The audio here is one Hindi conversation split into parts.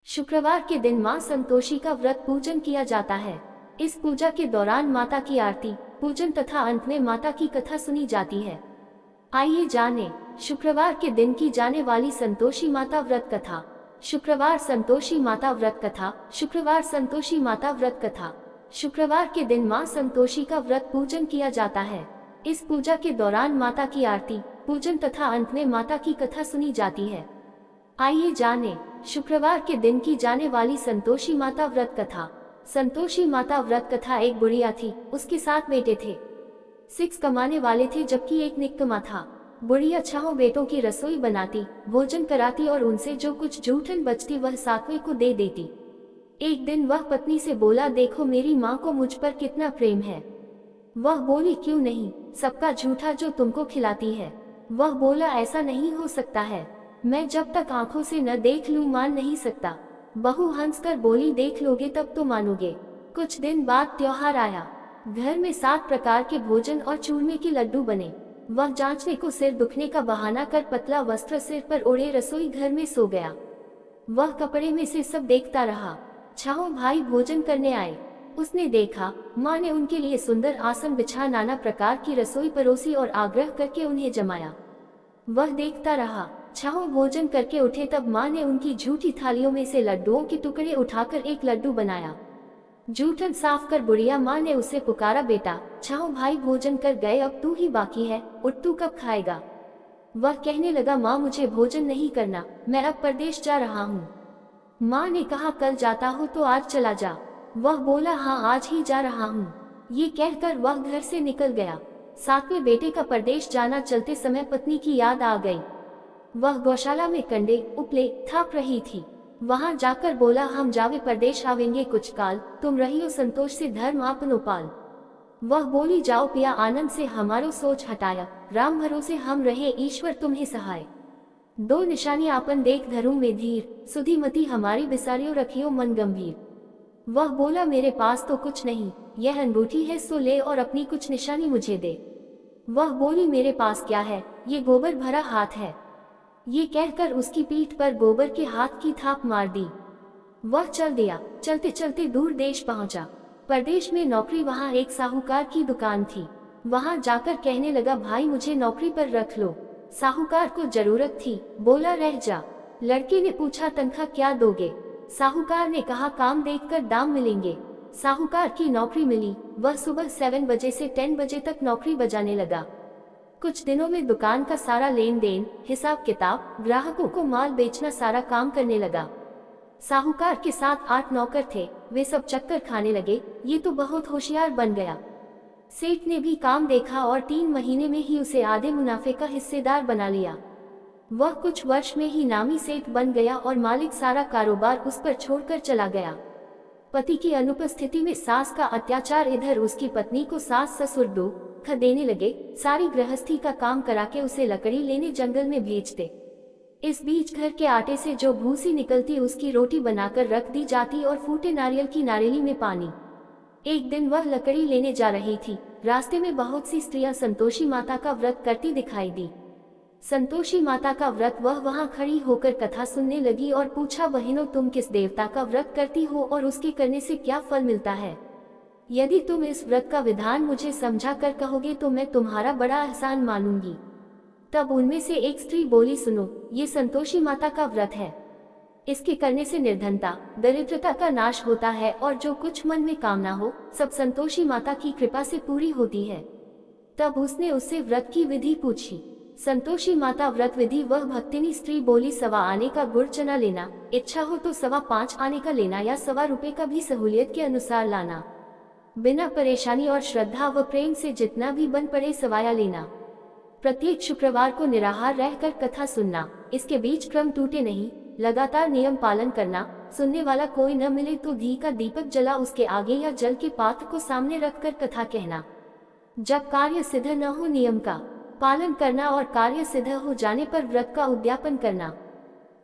शुक्रवार के दिन मां संतोषी का व्रत पूजन किया जाता है। इस पूजा के दौरान माता की आरती, पूजन तथा अंत में माता की कथा सुनी जाती है। आइए जानें शुक्रवार के दिन की जाने वाली संतोषी माता व्रत कथा। शुक्रवार संतोषी माता व्रत कथा। शुक्रवार संतोषी माता व्रत कथा। शुक्रवार के दिन मां संतोषी का व्रत पूजन किया जाता है। इस पूजा के दौरान माता की आरती, पूजन तथा अंत में माता की कथा सुनी जाती है। आइए जानें शुक्रवार के दिन की जाने वाली संतोषी माता व्रत कथा। संतोषी माता व्रत कथा। एक बुढ़िया थी, उसके 7 बेटे थे। 6 कमाने वाले थे जबकि एक निकम्मा था। बुढ़िया 6 बेटों की रसोई बनाती, भोजन कराती और उनसे जो कुछ जूठन बचती वह 7वें को दे देती। एक दिन वह पत्नी से बोला, देखो मेरी माँ को मुझ पर कितना प्रेम है। वह बोली, क्यों नहीं, सबका झूठा जो तुमको खिलाती है। वह बोला, ऐसा नहीं हो सकता है, मैं जब तक आंखों से न देख लूं मान नहीं सकता। बहू हंसकर बोली, देख लोगे तब तो मानोगे। कुछ दिन बाद त्योहार आया। घर में 7 प्रकार के भोजन और चूरमे के लड्डू बने। वह जांचने को सिर दुखने का बहाना कर पतला वस्त्र सिर पर ओढ़े रसोई घर में सो गया। वह कपड़े में से सब देखता रहा। 6 भाई भोजन करने आए। उसने देखा माँ ने उनके लिए सुंदर आसन बिछा नाना प्रकार की रसोई परोसी और आग्रह करके उन्हें जमाया। वह देखता रहा। 6 भोजन करके उठे तब माँ ने उनकी झूठी थालियों में से लड्डुओं के टुकड़े उठाकर एक लड्डू बनाया। जूठन साफ कर बुढ़िया माँ ने उसे पुकारा, बेटा 6 भाई भोजन कर गए, अब तू ही बाकी है, उठ तू कब खाएगा। वह कहने लगा, माँ मुझे भोजन नहीं करना, मैं अब परदेश जा रहा हूँ। माँ ने कहा, कल जाता हो तो आज चला जा। वह बोला, हाँ आज ही जा रहा हूँ। ये कहकर वह घर से निकल गया। 7वें बेटे का परदेश जाना चलते समय पत्नी की याद आ गई। वह गौशाला में कंडे उपले थाप रही थी। वहां जाकर बोला, हम जावे परदेश आवेंगे कुछ काल, तुम रहियो संतोष से धर्म आपनो पाल। वह बोली, जाओ पिया आनंद से हमारो सोच हटाया, राम भरोसे हम रहे ईश्वर तुम्हें सहाय। 2 निशानी आपन देख धरूं में धीर, सुधी मती हमारी बिसारियो रखियो मन गंभीर। वह बोला, मेरे पास तो कुछ नहीं, यह अंगूठी है सो ले और अपनी कुछ निशानी मुझे दे। वह बोली, मेरे पास क्या है, ये गोबर भरा हाथ है। ये कहकर उसकी पीठ पर गोबर के हाथ की थाप मार दी। वह चल दिया। चलते चलते दूर देश पहुंचा। परदेश में नौकरी वहां एक साहूकार की दुकान थी। वहां जाकर कहने लगा, भाई मुझे नौकरी पर रख लो। साहूकार को जरूरत थी, बोला रह जा। लड़के ने पूछा, तनख्वाह क्या दोगे। साहूकार ने कहा, काम देखकर दाम मिलेंगे। साहूकार की नौकरी मिली। वह सुबह 7 बजे से 10 बजे तक नौकरी बजाने लगा। कुछ दिनों में दुकान का सारा लेन देन, हिसाब किताब, ग्राहकों को माल बेचना सारा काम करने लगा। साहूकार के साथ 8 नौकर थे, वे सब चक्कर खाने लगे। ये तो बहुत होशियार बन गया। सेठ ने भी काम देखा और 3 महीने में ही उसे आधे मुनाफे का हिस्सेदार बना लिया। वह कुछ वर्ष में ही नामी सेठ बन गया और मालिक सारा कारोबार उस पर छोड़कर चला गया। पति की अनुपस्थिति में सास का अत्याचार, इधर उसकी पत्नी को सास ससुर दुख देने लगे। सारी गृहस्थी का काम करा के उसे लकड़ी लेने जंगल में भेजते। इस बीच घर के आटे से जो भूसी निकलती उसकी रोटी बनाकर रख दी जाती और फूटे नारियल की नारियली में पानी। एक दिन वह लकड़ी लेने जा रही थी। रास्ते में बहुत सी स्त्रियां संतोषी माता का व्रत करती दिखाई दी। संतोषी माता का व्रत वह वहां खड़ी होकर कथा सुनने लगी और पूछा, बहनों तुम किस देवता का व्रत करती हो और उसके करने से क्या फल मिलता है। यदि तुम इस व्रत का विधान मुझे समझा कर कहोगे तो मैं तुम्हारा बड़ा एहसान मानूंगी। तब उनमें से एक स्त्री बोली, सुनो, ये संतोषी माता का व्रत है। इसके करने से निर्धनता, दरिद्रता का नाश होता है और जो कुछ मन में कामना हो सब संतोषी माता की कृपा से पूरी होती है। तब उसने उससे व्रत की विधि पूछी। संतोषी माता व्रत विधि। वह भक्तिनी स्त्री बोली, 1.25 आने का गुड़ चना लेना, इच्छा हो तो 5.25 आने का लेना या 1.25 रुपए का भी सहूलियत के अनुसार लाना। बिना परेशानी और श्रद्धा व प्रेम से जितना भी बन पड़े सवाया लेना। प्रत्येक शुक्रवार को निराहार रहकर कथा सुनना, इसके बीच क्रम टूटे नहीं, लगातार नियम पालन करना। सुनने वाला कोई न मिले तो घी का दीपक जला उसके आगे या जल के पात्र को सामने रखकर कथा कहना। जब कार्य सिद्ध न हो नियम का पालन करना और कार्य सिद्ध हो जाने पर व्रत का उद्यापन करना।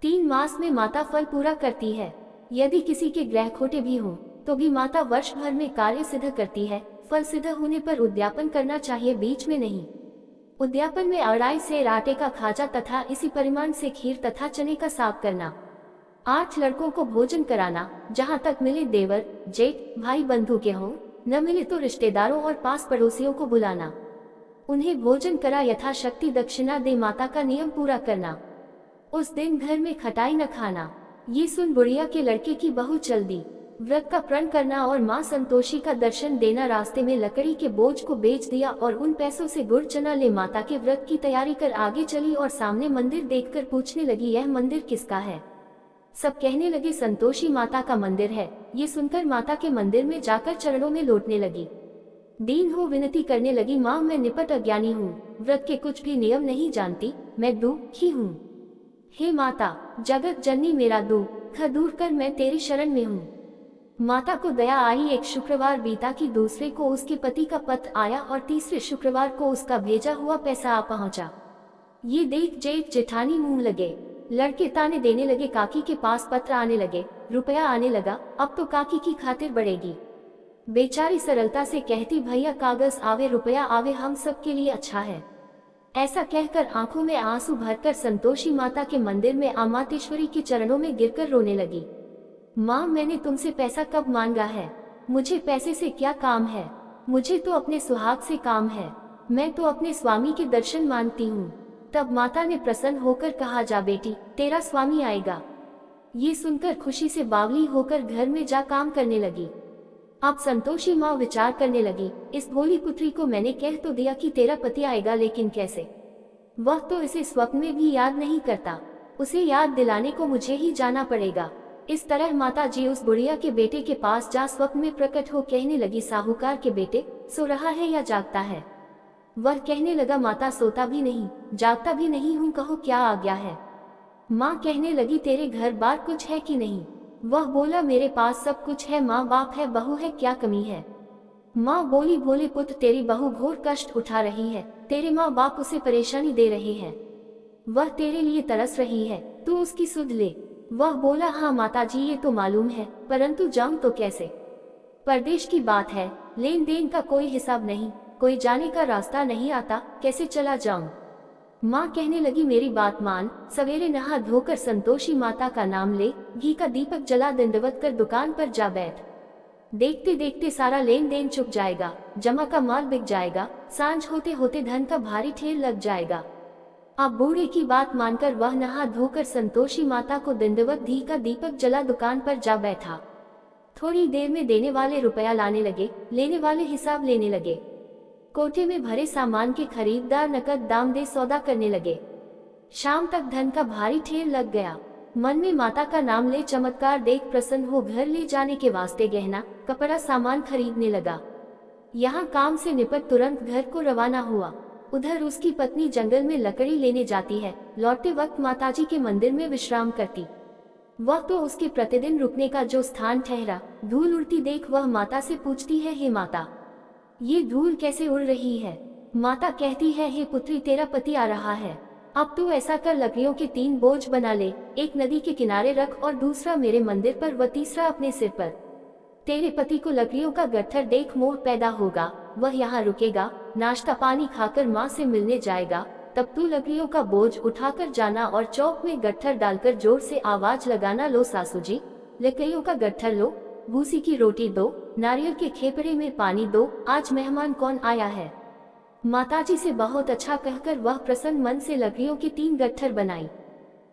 3 मास में माता फल पूरा करती है। यदि किसी के ग्रह खोटे भी हों तो भी माता वर्ष भर में कार्य सिद्ध करती है। फल सिद्ध होने पर उद्यापन करना चाहिए, बीच में नहीं। उद्यापन में 2.5 सेर आटे का खाजा तथा इसी परिमाण से खीर तथा चने का साग करना। 8 लड़कों को भोजन कराना, जहाँ तक मिले देवर, जेठ, भाई बंधु के हों, न मिले तो रिश्तेदारों और पास पड़ोसियों को बुलाना। उन्हें भोजन करा यथाशक्ति दक्षिणा दे माता का नियम पूरा करना। उस दिन घर में खटाई न खाना। ये सुन बुढ़िया के लड़के की बहू चल दी। व्रत का प्रण करना और माँ संतोषी का दर्शन देना। रास्ते में लकड़ी के बोझ को बेच दिया और उन पैसों से गुड़ चना ले माता के व्रत की तैयारी कर आगे चली और सामने मंदिर देखकर पूछने लगी, यह मंदिर किसका है? सब कहने लगे संतोषी माता का मंदिर है। ये सुनकर माता के मंदिर में जाकर चरणों में लौटने लगी। दीन हो विनती करने लगी, माँ मैं निपट अज्ञानी हूँ, व्रत के कुछ भी नियम नहीं जानती, मैं दुखी हूँ। हे माता जगत जननी मेरा दुख दूर कर, मैं तेरी शरण में हूँ। माता को दया आई। एक शुक्रवार बीता कि दूसरे को उसके पति का पत्र आया और तीसरे शुक्रवार को उसका भेजा हुआ पैसा आ पहुँचा। ये देख जेठ जेठानी मुंह लगे। लड़के ताने देने लगे, काकी के पास पत्र आने लगे, रुपया आने लगा, अब तो काकी की खातिर बढ़ेगी। बेचारी सरलता से कहती, भैया कागज आवे रुपया आवे, हम सब के लिए अच्छा है। ऐसा कहकर आंखों में आंसू भरकर संतोषी माता के मंदिर में अमातेश्वरी के चरणों में गिरकर रोने लगी। माँ मैंने तुमसे पैसा कब मांगा है? मुझे पैसे से क्या काम है? मुझे तो अपने सुहाग से काम है। मैं तो अपने स्वामी के दर्शन मांगती हूँ। तब माता ने प्रसन्न होकर कहा, जा बेटी तेरा स्वामी आएगा। ये सुनकर खुशी से बावली होकर घर में जा काम करने लगी। अब संतोषी माँ विचार करने लगी, इस भोली पुत्री को मैंने कह तो दिया कि तेरा पति आएगा, लेकिन कैसे? वह तो इसे स्वप्न में भी याद नहीं करता। उसे याद दिलाने को मुझे ही जाना पड़ेगा। इस तरह माता जी उस बुढ़िया के बेटे के पास जा स्वप्न में प्रकट हो कहने लगी, साहूकार के बेटे सो रहा है या जागता है? वह कहने लगा, माता सोता भी नहीं जागता भी नहीं हूँ, कहो क्या आ गया है? माँ कहने लगी, तेरे घर बार कुछ है कि नहीं? वह बोला, मेरे पास सब कुछ है, माँ बाप है, बहू है, क्या कमी है? माँ बोली, भोले पुत्र तेरी बहू घोर कष्ट उठा रही है, तेरे माँ बाप उसे परेशानी दे रहे हैं, वह तेरे लिए तरस रही है, तू उसकी सुध ले। वह बोला, हाँ माताजी ये तो मालूम है, परंतु जाऊं तो कैसे? परदेश की बात है, लेन देन का कोई हिसाब नहीं, कोई जाने का रास्ता नहीं आता, कैसे चला जाऊं? माँ कहने लगी, मेरी बात मान, सवेरे नहा धोकर संतोषी माता का नाम ले, घी का दीपक जला दंडवत कर दुकान पर जा बैठ। देखते देखते सारा लेन देन चुक जाएगा, जमा का माल बिक जाएगा, सांझ होते होते धन का भारी ढेर लग जाएगा। अब बूढ़े की बात मानकर वह नहा धोकर संतोषी माता को दंडवत घी का दीपक जला दुकान पर जा बैठा। थोड़ी देर में देने वाले रुपया लाने लगे, लेने वाले हिसाब लेने लगे। कोठे में भरे सामान के खरीददार नकद दाम दे सौदा करने लगे। शाम तक धन का भारी ढेर लग गया। मन में माता का नाम ले चमत्कार देख प्रसन्न हो घर ले जाने के वास्ते गहना कपड़ा सामान खरीदने लगा। यहाँ काम से निपट तुरंत घर को रवाना हुआ। उधर उसकी पत्नी जंगल में लकड़ी लेने जाती है, लौटते वक्त माताजी के मंदिर में विश्राम करती। वह तो उसके प्रतिदिन रुकने का जो स्थान ठहरा। धूल उड़ती देख वह माता से पूछती है, हे माता ये धूल कैसे उड़ रही है? माता कहती है, हे पुत्री तेरा पति आ रहा है, अब तू ऐसा कर लकड़ियों के 3 बोझ बना ले, एक नदी के किनारे रख और दूसरा मेरे मंदिर पर व तीसरा अपने सिर पर। तेरे पति को लकड़ियों का गट्ठर देख मोह पैदा होगा, वह यहाँ रुकेगा, नाश्ता पानी खाकर माँ से मिलने जाएगा, तब तू लकड़ियों का बोझ उठाकर जाना और चौक में गट्ठर डालकर जोर से आवाज लगाना, लो सासू जी लकड़ियों का गट्ठर लो, भूसी की रोटी दो, नारियल के खेपड़े में पानी दो, आज मेहमान कौन आया है? माताजी से बहुत अच्छा कहकर वह प्रसन्न मन से लकड़ियों के 3 गट्ठर बनाई,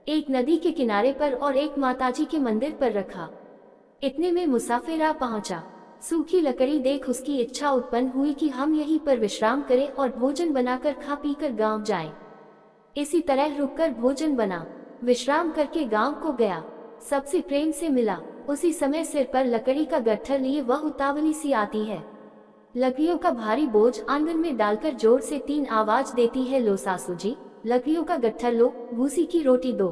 एक नदी के किनारे पर और एक माताजी के मंदिर पर रखा। इतने में मुसाफिर आ पहुंचा। सूखी लकड़ी देख उसकी इच्छा उत्पन्न हुई कि हम यहीं पर विश्राम करें और भोजन बनाकर खा पीकर गांव जाएं। इसी तरह रुककर भोजन बना, विश्राम करके गांव को गया, सबसे प्रेम से मिला। उसी समय सिर पर लकड़ी का गट्ठर लिए वह उतावली सी आती है। लकड़ियों का भारी बोझ आंगन में डालकर जोर से 3 आवाज देती है, लो सासू जी लकड़ियों का गट्ठर लो, भूसी की रोटी दो,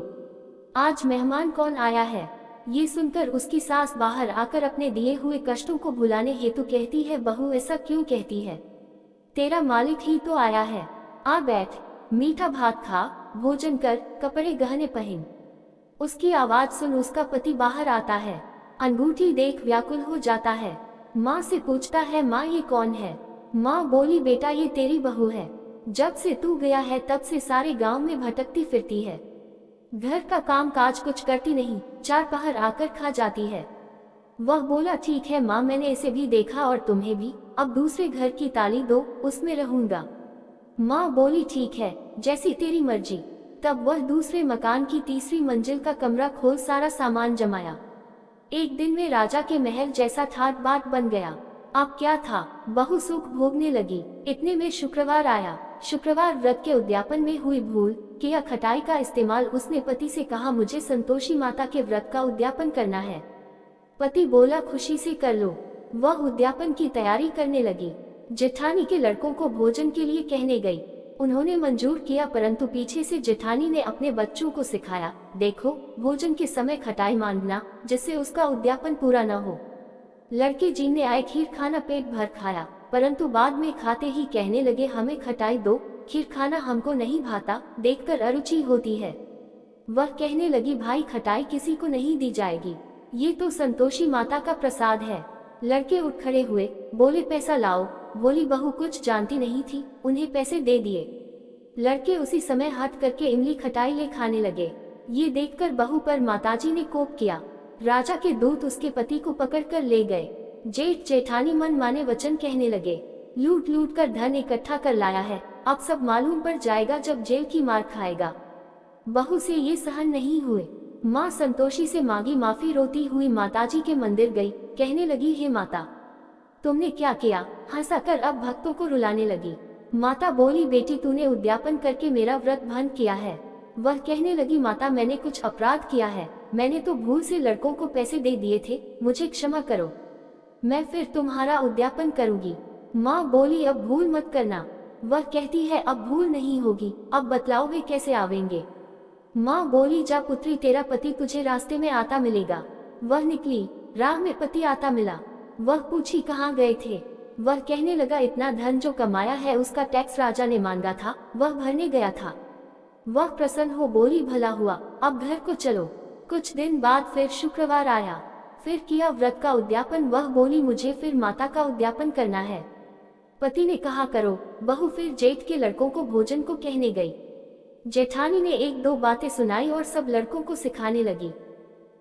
आज मेहमान कौन आया है? ये सुनकर उसकी सास बाहर आकर अपने दिए हुए कष्टों को भुलाने हेतु कहती है, बहू ऐसा क्यों कहती है? तेरा मालिक ही तो आया है, आ बैठ, मीठा भात खा, भोजन कर, कपड़े गहने पहन। उसकी आवाज सुन उसका पति बाहर आता है, अंगूठी देख व्याकुल हो जाता है। माँ से पूछता है, माँ ये कौन है? माँ बोली, बेटा ये तेरी बहू है, जब से तू गया है तब से सारे गांव में भटकती फिरती है, घर का काम काज कुछ करती नहीं, 4 पहर आकर खा जाती है। वह बोला ठीक है माँ, मैंने इसे भी देखा और तुम्हें भी, अब दूसरे घर की ताली दो, उसमें रहूंगा। माँ बोली ठीक है, जैसी तेरी मर्जी। तब वह दूसरे मकान की तीसरी मंजिल का कमरा खोल सारा सामान जमाया। एक दिन में राजा के महल जैसा ठाट बाट बन गया। अब क्या था, बहू सुख भोगने लगी। इतने में शुक्रवार आया। शुक्रवार व्रत के उद्यापन में हुई भूल किया खटाई का इस्तेमाल। उसने पति से कहा मुझे संतोषी माता के व्रत का उद्यापन करना है। पति बोला खुशी से कर लो। वह उद्यापन की तैयारी करने लगी। जेठानी के लड़कों को भोजन के लिए कहने गई। उन्होंने मंजूर किया, परंतु पीछे से जेठानी ने अपने बच्चों को सिखाया, देखो भोजन के समय खटाई मांगना, जिससे उसका उद्यापन पूरा न हो। लड़के जीने आए खीर खाना पेट भर खाया, परंतु बाद में खाते ही कहने लगे हमें खटाई दो, खीर खाना हमको नहीं भाता, देखकर अरुचि होती है। वह कहने लगी भाई खटाई किसी को नहीं दी जाएगी, ये तो संतोषी माता का प्रसाद है। लड़के उठ खड़े हुए, बोले पैसा लाओ। बोली बहू कुछ जानती नहीं थी, उन्हें पैसे दे दिए। लड़के उसी समय हट करके इमली खटाई ले खाने लगे। ये देखकर बहू पर माताजी ने कोप किया। राजा के दूत उसके पति को पकड़कर ले गए। जेठ जेठानी मन माने वचन कहने लगे, लूट लूट कर धन इकट्ठा कर लाया है, अब सब मालूम पड़ जाएगा जब जेल की मार खाएगा। बहू से ये सहन नहीं हुए। माँ संतोषी से मांगी माफी। रोती हुई माताजी के मंदिर गई, कहने लगी हे माता तुमने क्या किया। हंसाकर अब भक्तों को रुलाने लगी। माता बोली बेटी तूने उद्यापन करके मेरा व्रत भंग किया है। वह कहने लगी माता मैंने कुछ अपराध किया है, मैंने तो भूल से लड़कों को पैसे दे दिए थे, मुझे क्षमा करो, मैं फिर तुम्हारा उद्यापन करूंगी। माँ बोली अब भूल मत करना। वह कहती है अब भूल नहीं होगी, अब बतलाओ वे कैसे आवेंगे। माँ बोली जा पुत्री तेरा पति तुझे रास्ते में आता मिलेगा। वह निकली, राह में पति आता मिला। वह पूछी कहाँ गए थे। वह कहने लगा इतना धन जो कमाया है उसका टैक्स राजा ने मांगा था, वह भरने गया था। वह प्रसन्न हो बोली भला हुआ, अब घर को चलो। कुछ दिन बाद फिर शुक्रवार आया, फिर किया व्रत का उद्यापन। वह बोली मुझे फिर माता का उद्यापन करना है। पति ने कहा करो। बहू फिर जेठ के लड़कों को भोजन को कहने गई। जेठानी ने एक दो बातें सुनाई और सब लड़कों को सिखाने लगी,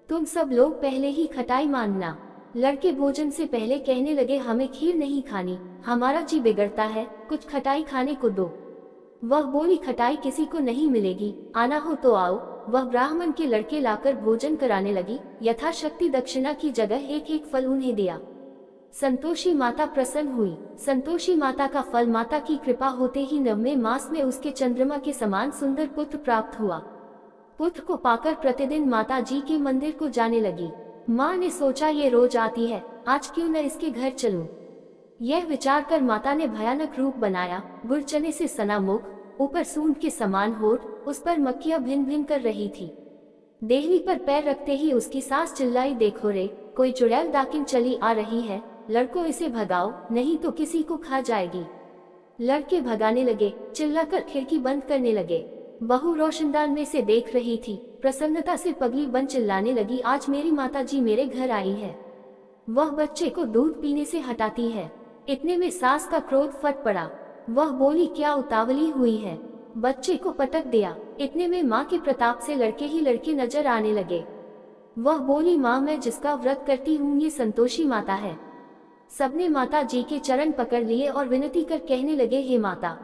तुम सब लोग पहले ही खटाई मांगना। लड़के भोजन से पहले कहने लगे हमें खीर नहीं खानी, हमारा जी बिगड़ता है, कुछ खटाई खाने को दो। वह बोली खटाई किसी को नहीं मिलेगी, आना हो तो आओ। वह ब्राह्मण के लड़के लाकर भोजन कराने लगी। यथाशक्ति दक्षिणा की जगह एक एक फल उन्हें दिया। संतोषी माता प्रसन्न हुई। संतोषी माता का फल माता की कृपा होते ही 9वें मास में उसके चंद्रमा के समान सुंदर पुत्र प्राप्त हुआ। पुत्र को पाकर प्रतिदिन माता जी के मंदिर को जाने लगी। माँ ने सोचा ये रोज आती है, आज क्यों न इसके घर चलूं। यह विचार कर माता ने भयानक रूप बनाया। गुड़ चने से सना मुख, ऊपर सूंड के समान होठ, उस पर मक्खियां भिन भिन कर रही थी। देहली पर पैर रखते ही उसकी सास चिल्लाई देखो रे, कोई चुड़ैल डाकिन चली आ रही है, लड़कों इसे भगाओ नहीं तो किसी को खा जाएगी। लड़के भगाने लगे, चिल्लाकर खिड़की बंद करने लगे। बहू रोशनदान में से देख रही थी, प्रसन्नता से पगली बन चिल्लाने लगी आज मेरी माता जी मेरे घर आई है, वह बच्चे को दूध पीने से हटाती है। इतने में सास का क्रोध फट पड़ा। वह बोली क्या उतावली हुई है, बच्चे को पटक दिया। इतने में माँ के प्रताप से लड़के ही लड़के नजर आने लगे। वह बोली माँ मैं जिसका व्रत करती हूँ ये संतोषी माता है। सबने माता जी के चरण पकड़ लिए और विनती कर कहने लगे हे माता,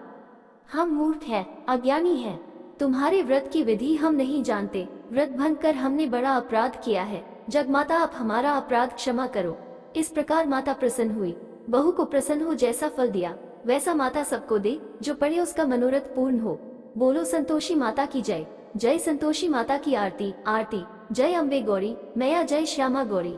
हम मूर्ख हैं, अज्ञानी हैं, तुम्हारे व्रत की विधि हम नहीं जानते, व्रत भंग कर हमने बड़ा अपराध किया है, जग माता आप हमारा अपराध क्षमा करो। इस प्रकार माता प्रसन्न हुई। बहू को प्रसन्न हो जैसा फल दिया वैसा माता सबको दे, जो पढ़े उसका मनोरथ पूर्ण हो। बोलो संतोषी माता की जय। जय संतोषी माता की आरती आरती। जय अम्बे गौरी मैया, जय श्यामा गौरी।